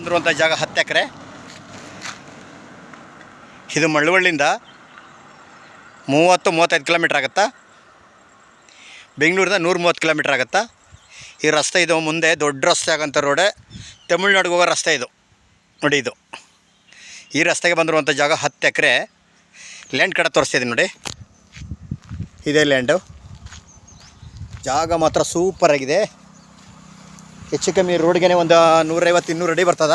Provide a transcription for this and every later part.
ಬಂದಿರುವಂಥ ಜಾಗ 10 ಎಕರೆ. ಇದು ಮಳವಳ್ಳಿಯಿಂದ 30-35 ಕಿಲೋಮೀಟ್ರ್ ಆಗುತ್ತಾ. ಬೆಂಗಳೂರಿಂದ 130 ಕಿಲೋಮೀಟ್ರ್ ಆಗುತ್ತಾ. ಈ ರಸ್ತೆ ಇದು ಮುಂದೆ ದೊಡ್ಡ ರಸ್ತೆ ಆಗೋಂಥ ರೋಡೆ, ತಮಿಳ್ನಾಡಿಗೆ ಹೋಗೋ ರಸ್ತೆ ಇದು ನೋಡಿ. ಇದು ಈ ರಸ್ತೆಗೆ ಬಂದಿರುವಂಥ ಜಾಗ 10 ಎಕರೆ. ಲ್ಯಾಂಡ್ ಕಡೆ ತೋರಿಸ್ತಿದ್ದೀನಿ ನೋಡಿ. ಇದೇ ಲ್ಯಾಂಡು. ಜಾಗ ಮಾತ್ರ ಸೂಪರಾಗಿದೆ. ಹೆಚ್ಚು ಕಮ್ಮಿ ರೋಡ್ಗೆ ಒಂದು 150-200 ಅಡಿ ಬರ್ತದ.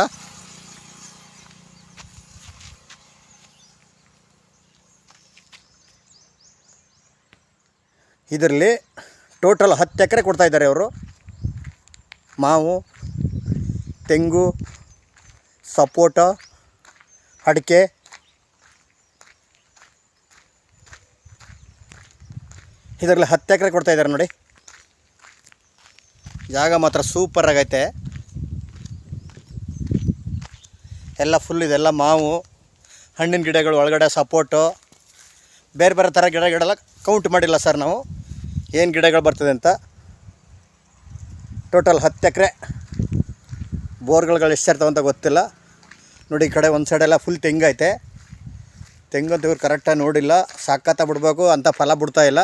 ಇದರಲ್ಲಿ ಟೋಟಲ್ 10 ಎಕರೆ ಕೊಡ್ತಾಯಿದ್ದಾರೆ ಅವರು. ಮಾವು, ತೆಂಗು, ಸಪೋಟ, ಅಡಿಕೆ, ಇದರಲ್ಲಿ 10 ಎಕರೆ ಕೊಡ್ತಾಯಿದ್ದಾರೆ ನೋಡಿ. ಜಾಗ ಮಾತ್ರ ಸೂಪರಾಗೈತೆ. ಎಲ್ಲ ಫುಲ್ ಇದೆಲ್ಲ ಮಾವು, ಹಣ್ಣಿನ ಗಿಡಗಳು, ಒಳಗಡೆ ಸಪೋಟು, ಬೇರೆ ಬೇರೆ ಥರ ಗಿಡಗಳೆಲ್ಲ ಕೌಂಟ್ ಮಾಡಿಲ್ಲ ಸರ್ ನಾವು ಏನು ಗಿಡಗಳು ಬರ್ತದೆ ಅಂತ. ಟೋಟಲ್ 10 ಎಕರೆ. ಬೋರ್ಗಳು ಎಷ್ಟು ಇರ್ತಾವೆ ಅಂತ ಗೊತ್ತಿಲ್ಲ ನೋಡಿ. ಈ ಕಡೆ ಒಂದು ಸೈಡೆಲ್ಲ ಫುಲ್ ತೆಂಗೈತೆ. ತೆಂಗಂತೂ ಇವ್ರು ಕರೆಕ್ಟಾಗಿ ನೋಡಿಲ್ಲ. ಸಾಕತ್ತ ಬಿಡಬೇಕು ಅಂತ ಫಲ ಬಿಡ್ತಾ ಇಲ್ಲ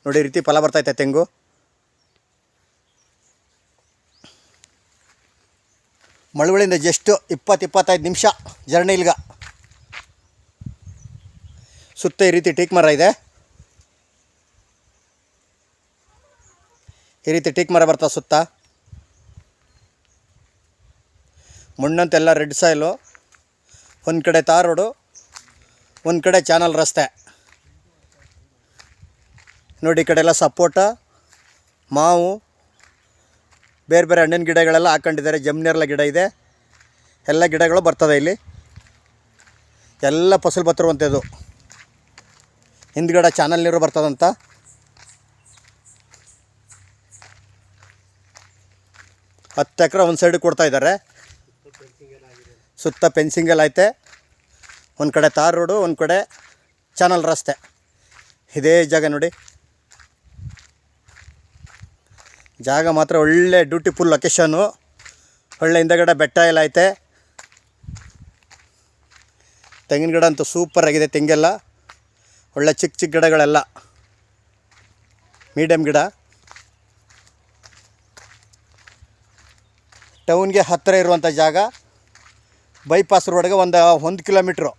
ನೋಡಿ. ಈ ರೀತಿ ಫಲ ಬರ್ತೈತೆ ತೆಂಗು. ಮಳವಳ್ಳಿಯಿಂದ ಜಸ್ಟ್ 20-25 ನಿಮಿಷ ಜರ್ನಿ ಇಲ್ಗ. ಸುತ್ತ ಈ ರೀತಿ ಟೀಕ್ ಮರ ಇದೆ. ಈ ರೀತಿ ಟೀಕ್ ಮರ ಬರ್ತದೆ ಸುತ್ತ. ಮಣ್ಣಂತೆಲ್ಲ ರೆಡ್ ಸಾಯಿಲು. ಒಂದು ಕಡೆ ತಾರ್ ರೋಡು, ಒಂದು ಕಡೆ ಚಾನಲ್ ರಸ್ತೆ ನೋಡಿ. ಈ ಕಡೆ ಎಲ್ಲ ಸಪೋಟ, ಮಾವು, ಬೇರೆ ಬೇರೆ ಹಣ್ಣಿನ ಗಿಡಗಳೆಲ್ಲ ಹಾಕ್ಕೊಂಡಿದ್ದಾರೆ. ಜಮ್ನೆರಲ ಗಿಡ ಇದೆ. ಎಲ್ಲ ಗಿಡಗಳು ಬರ್ತದೆ ಇಲ್ಲಿ. ಎಲ್ಲ ಫಸಲು ಬರ್ತಿರುವಂಥದ್ದು. ಹಿಂದ್ಗಡೆ ಚಾನಲ್ ನೀರು ಬರ್ತದಂತ. ಹತ್ತು ಎಕರೆ ಒಂದು ಸೈಡಿಗೆ ಕೊಡ್ತಾಯಿದ್ದಾರೆ. ಸುತ್ತ ಫೆನ್ಸಿಂಗೆಲ್ಲ ಐತೆ. ಒಂದು ಕಡೆ ತಾರ್ ರೋಡು, ಒಂದು ಕಡೆ ಚಾನಲ್ ರಸ್ತೆ. ಇದೇ ಜಾಗ ನೋಡಿ. ಜಾಗ ಮಾತ್ರ ಒಳ್ಳೆ ಬ್ಯೂಟಿಫುಲ್ ಲೊಕೇಶನ್ನು. ಒಳ್ಳೆ ಹಿಂದಗಡೆ ಬೆಟ್ಟ ಎಲ್ಲ ಐತೆ. ತೆಂಗಿನ ಗಿಡ ಅಂತೂ ಸೂಪರಾಗಿದೆ. ತೆಂಗೆಲ್ಲ ಒಳ್ಳೆ ಚಿಕ್ಕ ಚಿಕ್ಕ ಗಿಡಗಳೆಲ್ಲ ಮೀಡಿಯಮ್ ಗಿಡ. ಟೌನ್ಗೆ ಹತ್ತಿರ ಇರುವಂಥ ಜಾಗ. ಬೈಪಾಸ್ ರೋಡ್ಗೆ ಒಂದು ಕಿಲೋಮೀಟ್ರು.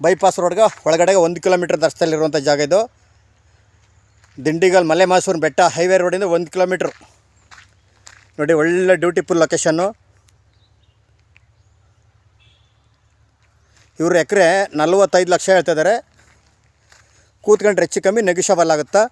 ಬೈಪಾಸ್ ರೋಡ್ಗೆ ಒಳಗಡೆ 1 ಕಿಲೋಮೀಟ್ರ್ ದಷ್ಟದಲ್ಲಿರುವಂಥ ಜಾಗ ಇದು. ದಿಂಡಿಗಲ್ ಮಲೆ ಮಾಸೂರು ಬೆಟ್ಟ ಹೈವೇ ರೋಡಿಂದ 1 ಕಿಲೋಮೀಟ್ರು ನೋಡಿ. ಒಳ್ಳೆ ಬ್ಯೂಟಿಫುಲ್ ಲೊಕೇಶನ್ನು. ಇವರು ಎಕರೆ 45 ಲಕ್ಷ ಹೇಳ್ತಿದ್ದಾರೆ. ಕೂತ್ಕೊಂಡ್ರೆ ಹೆಚ್ಚು ಕಮ್ಮಿ ನೆಗೋಷಿಯಬಲ್ ಆಗುತ್ತಾ.